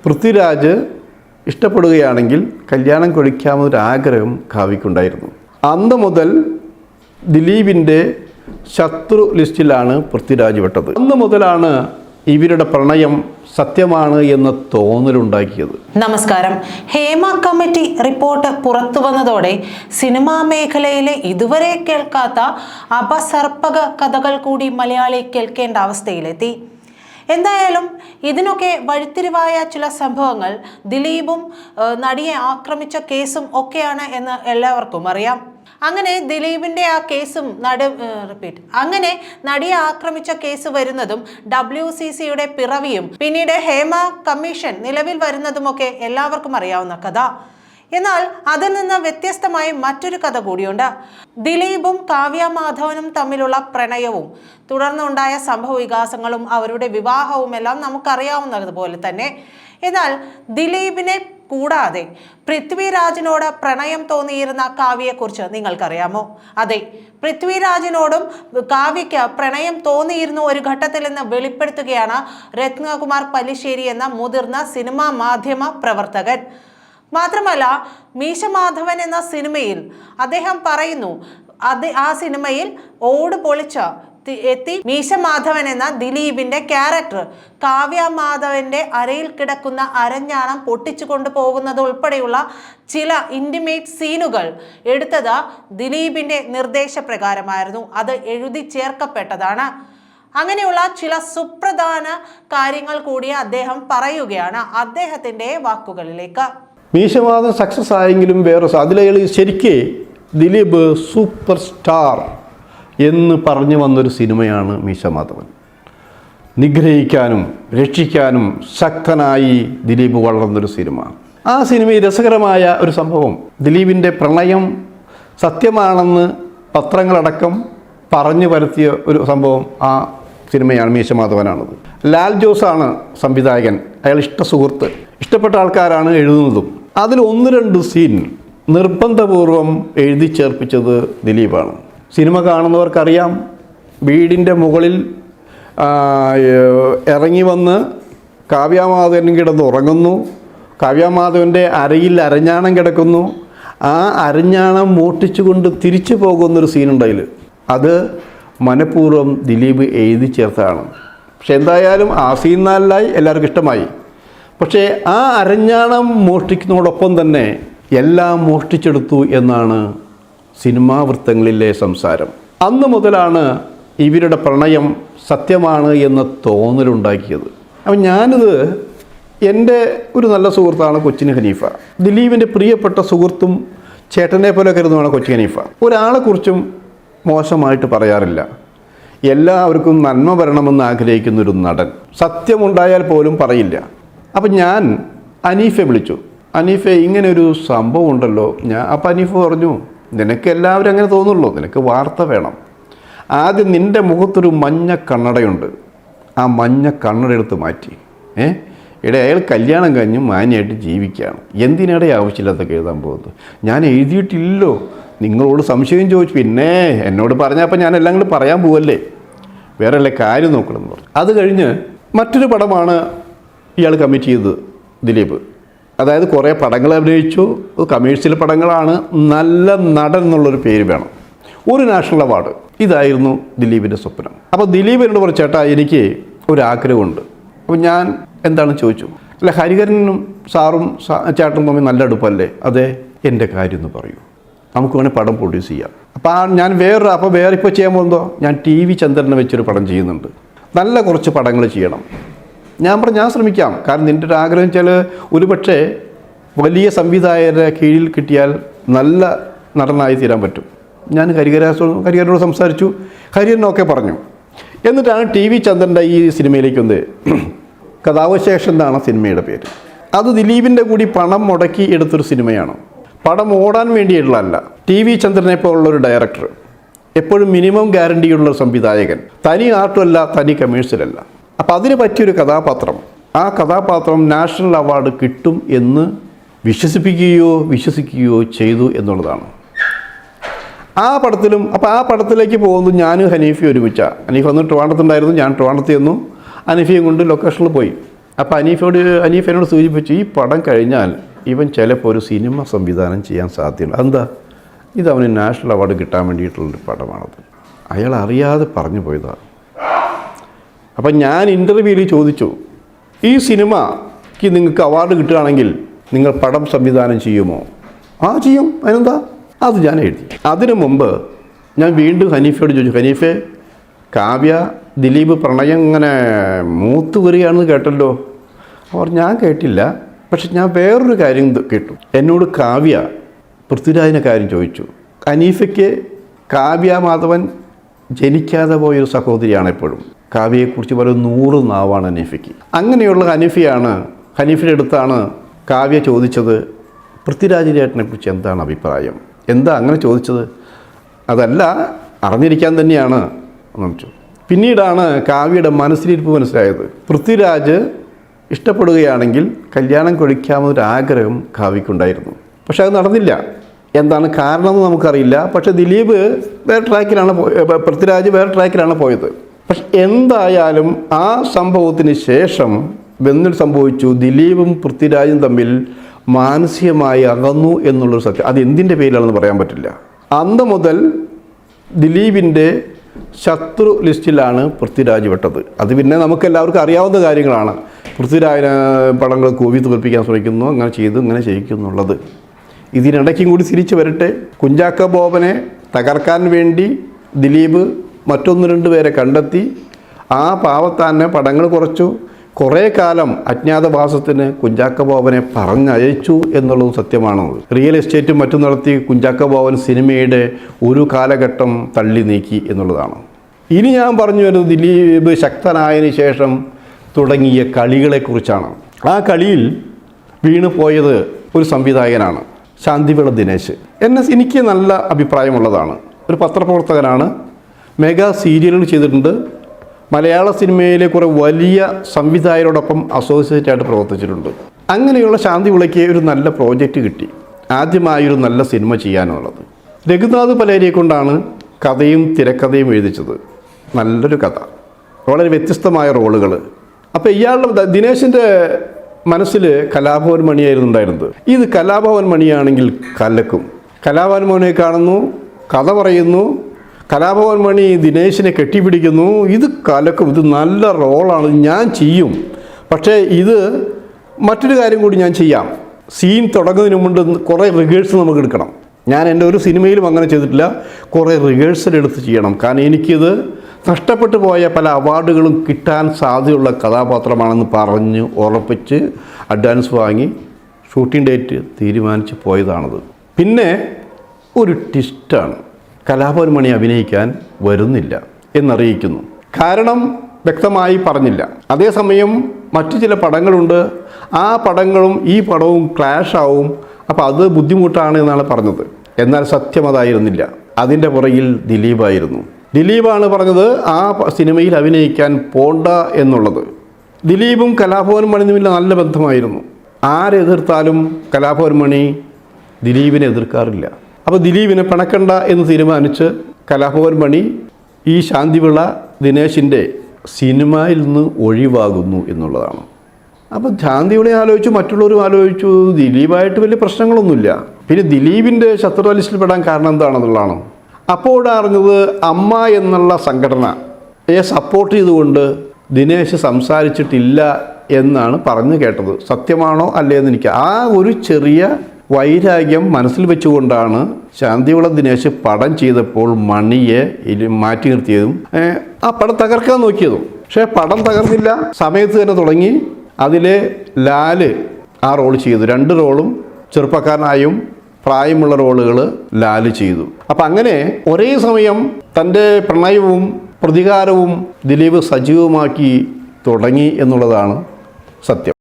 പൃഥ്വിരാജ് ഇഷ്ടപ്പെടുകയാണെങ്കിൽ കല്യാണം കഴിക്കാമെന്നൊരാഗ്രഹം കാവ്യയ്ക്കുണ്ടായിരുന്നു. അന്ന് മുതൽ ദിലീപിൻ്റെ ശത്രു ലിസ്റ്റിലാണ് പൃഥ്വിരാജ് വിട്ടത്. അന്ന് മുതലാണ് ഇവരുടെ പ്രണയം സത്യമാണ് എന്ന തോന്നലുണ്ടാക്കിയത്. നമസ്കാരം. ഹേമ കമ്മിറ്റി റിപ്പോർട്ട് പുറത്തു വന്നതോടെ സിനിമാ മേഖലയിലെ ഇതുവരെ കേൾക്കാത്ത അപസർപ്പക കഥകൾ കൂടി മലയാളി കേൾക്കേണ്ട അവസ്ഥയിലെത്തി. എന്തായാലും ഇതിനൊക്കെ വഴിത്തിരിവായ ചില സംഭവങ്ങൾ ദിലീപും നടിയെ ആക്രമിച്ച കേസും ഒക്കെയാണ് എന്ന് എല്ലാവർക്കും അറിയാം. അങ്ങനെ ദിലീപിൻ്റെ ആ കേസും അങ്ങനെ നടിയെ ആക്രമിച്ച കേസ് വരുന്നതും WCCയുടെ പിറവിയും പിന്നീട് ഹേമ കമ്മീഷൻ നിലവിൽ വരുന്നതുമൊക്കെ എല്ലാവർക്കും അറിയാവുന്ന കഥ. എന്നാൽ അതിൽ നിന്ന് വ്യത്യസ്തമായി മറ്റൊരു കഥ കൂടിയുണ്ട്. ദിലീപും കാവ്യ മാധവനും തമ്മിലുള്ള പ്രണയവും തുടർന്നുണ്ടായ സംഭവ വികാസങ്ങളും അവരുടെ വിവാഹവും എല്ലാം നമുക്കറിയാവുന്നതുപോലെ തന്നെ. എന്നാൽ ദിലീപിനെ കൂടാതെ പൃഥ്വിരാജിനോട് പ്രണയം തോന്നിയിരുന്ന കാവ്യയെക്കുറിച്ച് നിങ്ങൾക്കറിയാമോ? അതെ, പൃഥ്വിരാജിനോടും കാവ്യയ്ക്ക് പ്രണയം തോന്നിയിരുന്ന ഒരു ഘട്ടത്തിൽ നിന്ന് വെളിപ്പെടുത്തുകയാണ് രത്നകുമാർ പല്ലിശ്ശേരി എന്ന മുതിർന്ന സിനിമാ മാധ്യമ പ്രവർത്തകൻ. മാത്രമല്ല, മീശമാധവൻ എന്ന സിനിമയിൽ അദ്ദേഹം പറയുന്നു, ആ സിനിമയിൽ ഓട് പൊളിച്ച എത്തി മീശമാധവൻ എന്ന ദിലീപിന്റെ ക്യാരക്ടർ കാവ്യ മാധവന്റെ അരയിൽ കിടക്കുന്ന അരഞ്ഞാണം പൊട്ടിച്ചു കൊണ്ടുപോകുന്നത് ഉൾപ്പെടെയുള്ള ചില ഇന്റിമേറ്റ് സീനുകൾ എടുത്തത് ദിലീപിന്റെ നിർദ്ദേശപ്രകാരമായിരുന്നു. അത് എഴുതി ചേർക്കപ്പെട്ടതാണ്. അങ്ങനെയുള്ള ചില സുപ്രധാന കാര്യങ്ങൾ കൂടി അദ്ദേഹം പറയുകയാണ് അദ്ദേഹത്തിന്റെ വാക്കുകളിലേക്ക്. മീശമാധവൻ സക്സസ് ആയെങ്കിലും വേറെ അതിലയാൾ ശരിക്ക് ദിലീപ് സൂപ്പർ സ്റ്റാർ എന്ന് പറഞ്ഞു വന്നൊരു സിനിമയാണ് മീശമാധവൻ. നിഗ്രഹിക്കാനും രക്ഷിക്കാനും ശക്തനായി ദിലീപ് വളർന്നൊരു സിനിമ. ആ സിനിമയിൽ രസകരമായ ഒരു സംഭവം, ദിലീപിൻ്റെ പ്രണയം സത്യമാണെന്ന് പത്രങ്ങളടക്കം പറഞ്ഞു വരുത്തിയ ഒരു സംഭവം ആ സിനിമയാണ് മീശമാധവനാണത്. ലാൽ ജോസാണ് സംവിധായകൻ. അയാൾ സുഹൃത്ത്, ഇഷ്ടപ്പെട്ട ആൾക്കാരാണ് എഴുതുന്നതും. അതിൽ 1-2 സീൻ നിർബന്ധപൂർവം എഴുതി ചേർപ്പിച്ചത് ദിലീപാണ്. സിനിമ കാണുന്നവർക്കറിയാം, വീടിൻ്റെ മുകളിൽ ഇറങ്ങി വന്ന് കാവ്യമാധവൻ കിടന്ന് ഉറങ്ങുന്നു. കാവ്യമാധവൻ്റെ അരയിൽ അരഞ്ഞാണം കിടക്കുന്നു. ആ അരഞ്ഞാണം മോഷ്ടിച്ചുകൊണ്ട് തിരിച്ചു പോകുന്നൊരു സീനുണ്ടതിൽ. അത് മനഃപൂർവ്വം ദിലീപ് എഴുതി ചേർത്താണ്. പക്ഷെ എന്തായാലും ആ സീൻ നല്ലായി, എല്ലാവർക്കും ഇഷ്ടമായി. പക്ഷേ ആ അരഞ്ഞാണം മോഷ്ടിക്കുന്നതോടൊപ്പം തന്നെ എല്ലാം മോഷ്ടിച്ചെടുത്തു എന്നാണ് സിനിമാ വൃത്തങ്ങളിലെ സംസാരം. അന്ന് മുതലാണ് ഇവരുടെ പ്രണയം സത്യമാണ് എന്ന തോന്നലുണ്ടാക്കിയത്. അപ്പം ഞാനിത് എൻ്റെ ഒരു നല്ല സുഹൃത്താണ് കൊച്ചിൻ ഹനീഫ. ദിലീപിൻ്റെ പ്രിയപ്പെട്ട സുഹൃത്തും ചേട്ടനെ പോലെ കരുതുന്നതാണ് കൊച്ചിൻ ഹനീഫ. ഒരാളെക്കുറിച്ചും മോശമായിട്ട് പറയാറില്ല. എല്ലാവർക്കും നന്മ വരണമെന്ന് ആഗ്രഹിക്കുന്നൊരു നടൻ. സത്യമുണ്ടായാൽ പോലും പറയില്ല. അപ്പം ഞാൻ അനീഫെ വിളിച്ചു. അനീഫെ, ഇങ്ങനെ ഒരു സംഭവം ഉണ്ടല്ലോ. അപ്പം അനീഫ് പറഞ്ഞു, നിനക്ക് എല്ലാവരും അങ്ങനെ തോന്നുള്ളൂ, നിനക്ക് വാർത്ത വേണം. ആദ്യം നിൻ്റെ മുഖത്തൊരു മഞ്ഞ കണ്ണടയുണ്ട്, ആ മഞ്ഞ കണ്ണട എടുത്ത് മാറ്റി. അയാൾ കല്യാണം കഴിഞ്ഞ് മാന്യമായിട്ട് ജീവിക്കുകയാണ്, എന്തിനാടെ ആവശ്യമില്ലാത്തൊക്കെ എഴുതാൻ പോകുന്നത്? ഞാൻ എഴുതിയിട്ടില്ലല്ലോ, നിങ്ങളോട് സംശയം ചോദിച്ചു, പിന്നെ എന്നോട് പറഞ്ഞപ്പോൾ ഞാൻ എല്ലാം കൂടി പറയാൻ പോവല്ലേ, വേറെ അല്ലേ കാര്യം നോക്കണമെന്ന് പറഞ്ഞു. അത് കഴിഞ്ഞ് മറ്റൊരു പടമാണ് ഇയാൾ കമ്മിറ്റ് ചെയ്തത് ദിലീപ്. അതായത് കുറേ പടങ്ങൾ അഭിനയിച്ചു, കമേഴ്ഷ്യൽ പടങ്ങളാണ്, നല്ല നടൻ എന്നുള്ളൊരു പേര് വേണം, ഒരു നാഷണൽ അവാർഡ്. ഇതായിരുന്നു ദിലീപിൻ്റെ സ്വപ്നം. അപ്പോൾ ദിലീപ് എന്നോട് പറഞ്ഞു, ചേട്ടാ എനിക്ക് ഒരാഗ്രഹമുണ്ട്. അപ്പോൾ ഞാൻ എന്താണെന്ന് ചോദിച്ചു. അല്ല, ഹരിഹരനും സാറും ചേട്ടനും തമ്മിൽ നല്ല അടുപ്പല്ലേ? അതെ. എൻ്റെ കാര്യം ഒന്ന് പറയൂ, നമുക്ക് വേണമെങ്കിൽ പടം പ്രൊഡ്യൂസ് ചെയ്യാം. അപ്പോൾ ഞാൻ വേറെ ഇപ്പോൾ ചെയ്യാൻ പോകുന്നതോ, ഞാൻ TV ചന്ദ്രനെ വെച്ചൊരു പടം ചെയ്യുന്നുണ്ട്, നല്ല കുറച്ച് പടങ്ങൾ ചെയ്യണം. ഞാൻ പറഞ്ഞു, ഞാൻ ശ്രമിക്കാം. കാരണം നിൻ്റെ ഒരു ആഗ്രഹം വെച്ചാൽ ഒരുപക്ഷെ വലിയ സംവിധായകരുടെ കീഴിൽ കിട്ടിയാൽ നല്ല നടനായി തീരാൻ പറ്റും. ഞാൻ ഹരിഹരനോട് സംസാരിച്ചു. ഹരിഹരനൊക്കെ പറഞ്ഞു. എന്നിട്ടാണ് TV ചന്ദ്രൻ്റെ ഈ സിനിമയിലേക്ക് വന്ന് കഥാവശേഷം എന്നാണ് സിനിമയുടെ പേര്. അത് ദിലീപിൻ്റെ കൂടി പണം മുടക്കി എടുത്തൊരു സിനിമയാണ്. പടം ഓടാൻ വേണ്ടിയിട്ടുള്ളതല്ല. TV ചന്ദ്രനെ പോലുള്ളൊരു ഡയറക്ടർ, എപ്പോഴും മിനിമം ഗ്യാരണ്ടിയുള്ള സംവിധായകൻ, തനി ആർട്ടുമല്ല, തനി കമേഴ്ഷ്യലല്ല. അപ്പോൾ അതിന് പറ്റിയൊരു കഥാപാത്രം, ആ കഥാപാത്രം നാഷണൽ അവാർഡ് കിട്ടും എന്ന് വിശ്വസിക്കുകയോ ചെയ്തു എന്നുള്ളതാണ്. ആ പടത്തിലേക്ക് പോകുന്നു ഞാനും ഹനീഫി ഒരുമിച്ച. ഹനീഫ് അന്ന് ട്രിവാൻഡ്രത്തുണ്ടായിരുന്നു, ഞാൻ ട്രിവാൻഡ്രത്ത് ചെന്നു. ഹനീഫിയും കൊണ്ട് ലൊക്കേഷനിൽ പോയി. അപ്പോൾ ഹനീഫ് എന്നോട് സൂചിപ്പിച്ചു, ഈ പടം കഴിഞ്ഞാൽ ഇവൻ ചിലപ്പോൾ ഒരു സിനിമ സംവിധാനം ചെയ്യാൻ സാധ്യതയുണ്ട്. അതെന്താ? ഇത് അവന് നാഷണൽ അവാർഡ് കിട്ടാൻ വേണ്ടിയിട്ടുള്ളൊരു പടമാണത്. അയാൾ അറിയാതെ പറഞ്ഞു പോയതാണ്. അപ്പം ഞാൻ ഇൻ്റർവ്യൂവിൽ ചോദിച്ചു, ഈ സിനിമയ്ക്ക് നിങ്ങൾക്ക് അവാർഡ് കിട്ടുകയാണെങ്കിൽ നിങ്ങൾ പടം സംവിധാനം ചെയ്യുമോ? ആ, ചെയ്യും, അതിനെന്താ? അത് ഞാൻ എഴുതി. അതിനു മുമ്പ് ഞാൻ വീണ്ടും ഹനീഫയോട് ചോദിച്ചു, ഹനീഫെ, കാവ്യ ദിലീപ് പ്രണയം ഇങ്ങനെ മൂത്ത് വരികയാണെന്ന് കേട്ടല്ലോ. അവർ ഞാൻ കേട്ടില്ല, പക്ഷെ ഞാൻ വേറൊരു കാര്യം കേട്ടു. എന്നോട് കാവ്യ പൃഥ്വിരാജിൻ്റെ കാര്യം ചോദിച്ചു. ഹനീഫയ്ക്ക് കാവ്യ മാധവൻ ജനിക്കാതെ പോയൊരു സഹോദരിയാണ് എപ്പോഴും. കാവ്യയെക്കുറിച്ച് പറയും 100 നാവാണ് ഹനീഫയ്ക്ക്. അങ്ങനെയുള്ള ഹനീഫിൻ്റെ അടുത്താണ് കാവ്യ ചോദിച്ചത്, പൃഥ്വിരാജ് ചേട്ടനെക്കുറിച്ച് എന്താണ് അഭിപ്രായം? എന്താ അങ്ങനെ ചോദിച്ചത്? അതല്ല, അറിഞ്ഞിരിക്കാൻ തന്നെയാണ് എന്ന് വെച്ചു. പിന്നീടാണ് കാവ്യയുടെ മനസ്സിലിരിപ്പ് മനസ്സിലായത്. പൃഥ്വിരാജ് ഇഷ്ടപ്പെടുകയാണെങ്കിൽ കല്യാണം കഴിക്കാമെന്നൊരാഗ്രഹം കാവ്യക്കുണ്ടായിരുന്നു. പക്ഷെ അത് നടന്നില്ല. എന്താണ് കാരണമെന്ന് നമുക്കറിയില്ല. പക്ഷെ ദിലീപ് വേറെ ട്രാക്കിലാണ് പൃഥ്വിരാജ് വേറെ ട്രാക്കിലാണ് പോയത്. പക്ഷെ എന്തായാലും ആ സംഭവത്തിന് ശേഷം എന്തൊരു സംഭവിച്ചു? ദിലീപും പൃഥ്വിരാജും തമ്മിൽ മാനസികമായി അകന്നു എന്നുള്ളൊരു സത്യം. അത് എന്തിൻ്റെ പേരിലാണെന്ന് പറയാൻ പറ്റില്ല. അന്ന് മുതൽ ദിലീപിൻ്റെ ശത്രു ലിസ്റ്റിലാണ് പൃഥ്വിരാജ് വിട്ടത്. അത് പിന്നെ നമുക്കെല്ലാവർക്കും അറിയാവുന്ന കാര്യങ്ങളാണ്. പൃഥ്വിരാജിന് പടങ്ങൾ കൂവി തോൽപ്പിക്കാൻ ശ്രമിക്കുന്നു, അങ്ങനെ ചെയ്തു, ഇങ്ങനെ ചെയ്യിക്കുന്നുള്ളത്. ഇതിനിടയ്ക്കും കൂടി തിരിച്ചു വരട്ടെ. കുഞ്ചാക്കോ ബോബനെ തകർക്കാൻ വേണ്ടി ദിലീപ് മറ്റൊന്ന് 2 പേരെ കണ്ടെത്തി. ആ പാവത്താനെ പടങ്ങൾ കുറച്ചു. കുറേ കാലം അജ്ഞാതവാസത്തിന് കുഞ്ചാക്കോ ബോബനെ പറഞ്ഞയച്ചു എന്നുള്ളത് സത്യമാണ്. റിയൽ എസ്റ്റേറ്റും മറ്റും നടത്തി കുഞ്ചാക്കോ ബോബൻ സിനിമയുടെ ഒരു കാലഘട്ടം തള്ളി നീക്കി എന്നുള്ളതാണ്. ഇനി ഞാൻ പറഞ്ഞു വരുന്നത് ദിലീപ് ശക്തനായതിനു ശേഷം തുടങ്ങിയ കളികളെക്കുറിച്ചാണ്. ആ കളിയിൽ വീണു പോയത് ഒരു സംവിധായകനാണ്, ശാന്തിവിള ദിനേശ്. എനിക്ക് നല്ല അഭിപ്രായമുള്ളതാണ്. ഒരു പത്രപ്രവർത്തകനാണ്, മെഗാ സീരിയലുകൾ ചെയ്തിട്ടുണ്ട്. മലയാള സിനിമയിലെ കുറേ വലിയ സംവിധായകരോടൊപ്പം അസോസിയേറ്റായിട്ട് പ്രവർത്തിച്ചിട്ടുണ്ട്. അങ്ങനെയുള്ള ശാന്തിവിളയ്ക്ക് ഒരു നല്ല പ്രോജക്റ്റ് കിട്ടി, ആദ്യമായൊരു നല്ല സിനിമ ചെയ്യാനുള്ളത്. രഘുനാഥ് പലേരിയെ കൊണ്ടാണ് കഥയും തിരക്കഥയും എഴുതിച്ചത്. നല്ലൊരു കഥ, വളരെ വ്യത്യസ്തമായ റോളുകൾ. അപ്പോൾ ഇയാളുടെ ദിനേശിൻ്റെ മനസ്സിൽ കലാഭവൻ മണിയായിരുന്നു ഉണ്ടായിരുന്നത്. ഇത് കലാഭവൻ മണിയാണെങ്കിൽ കലക്കും. കലാഭവൻ മണിയെ കാണുന്നു, കഥ പറയുന്നു, കലാഭവൻ മണി ദിനേശിനെ കെട്ടിപ്പിടിക്കുന്നു. ഇത് കലക്കും, ഇത് നല്ല റോളാണ്, ഞാൻ ചെയ്യും. പക്ഷേ ഇത് മറ്റൊരു കാര്യം കൂടി ഞാൻ ചെയ്യാം. സീൻ തുടങ്ങുന്നതിന് മുമ്പ് കുറേ റിഹേഴ്സൽ നമുക്ക് എടുക്കണം. ഞാൻ എൻ്റെ ഒരു സിനിമയിലും അങ്ങനെ ചെയ്തിട്ടില്ല. കുറേ റിഹേഴ്സൽ എടുത്ത് ചെയ്യണം. കാരണം എനിക്കിത് നഷ്ടപ്പെട്ടു പോയ പല അവാർഡുകളും കിട്ടാൻ സാധ്യതയുള്ള കഥാപാത്രമാണെന്ന് പറഞ്ഞ് ഉറപ്പിച്ച് അഡ്വാൻസ് വാങ്ങി ഷൂട്ടിംഗ് ഡേറ്റ് തീരുമാനിച്ച് പോയതാണത്. പിന്നെ ഒരു ട്വിസ്റ്റാണ്, കലാഭവൻ മണി അഭിനയിക്കാൻ വരുന്നില്ല എന്നറിയിക്കുന്നു. കാരണം വ്യക്തമായി പറഞ്ഞില്ല. അതേസമയം മറ്റു ചില പടങ്ങളുണ്ട്, ആ പടങ്ങളും ഈ പടവും ക്ലാഷ് ആവും. അപ്പോൾ അത് ബുദ്ധിമുട്ടാണ് എന്നാണ് പറഞ്ഞത്. എന്നാൽ സത്യം അതായിരുന്നില്ല. അതിൻ്റെ പുറകിൽ ദിലീപായിരുന്നു. ദിലീപാണ് പറഞ്ഞത് ആ സിനിമയിൽ അഭിനയിക്കാൻ പോണ്ട എന്നുള്ളത്. ദിലീപും കലാഭവൻ മണി തമ്മിൽ നല്ല ബന്ധമായിരുന്നു. ആരെതിർത്താലും കലാഭവൻ മണി ദിലീപിനെ എതിർക്കാറില്ല. അപ്പോൾ ദിലീപിനെ പിണക്കണ്ട എന്ന് തീരുമാനിച്ച് കലാഭവൻ മണി ഈ ശാന്തിവിള ദിനേശിൻ്റെ സിനിമയിൽ നിന്ന് ഒഴിവാകുന്നു എന്നുള്ളതാണ്. അപ്പോൾ ശാന്തിവിളയെ ആലോചിച്ചു, മറ്റുള്ളവരും ആലോചിച്ചു. ദിലീപായിട്ട് വലിയ പ്രശ്നങ്ങളൊന്നുമില്ല. പിന്നെ ദിലീപിൻ്റെ ശത്രു ലിസ്റ്റിൽ പെടാൻ കാരണം എന്താണെന്നുള്ളതാണ്. അപ്പോഴറിഞ്ഞത് അമ്മ എന്നുള്ള സംഘടനയെ സപ്പോർട്ട് ചെയ്തുകൊണ്ട് ദിനേശ് സംസാരിച്ചിട്ടില്ല എന്നാണ് പറഞ്ഞു കേട്ടത്. സത്യമാണോ അല്ലേ എന്ന് എനിക്ക് ആ ഒരു ചെറിയ വൈരാഗ്യം മനസ്സിൽ വെച്ചുകൊണ്ടാണ് ശാന്തിവിള ദിനേശ് പടം ചെയ്തപ്പോൾ മണിയെ മാറ്റി നിർത്തിയതും ആ പടം തകർക്കാൻ നോക്കിയതും. പക്ഷേ പടം തകർന്നില്ല. സമയത്ത് തന്നെ തുടങ്ങി. അതിലെ ലാല് ആ റോൾ ചെയ്തു. 2 റോളും ചെറുപ്പക്കാരനായും പ്രായമുള്ള റോളുകൾ ലാല് ചെയ്തു. അപ്പം അങ്ങനെ ഒരേ സമയം തൻ്റെ പ്രണയവും പ്രതികാരവും ദിലീപ് സജീവമാക്കി തുടങ്ങി എന്നുള്ളതാണ് സത്യം.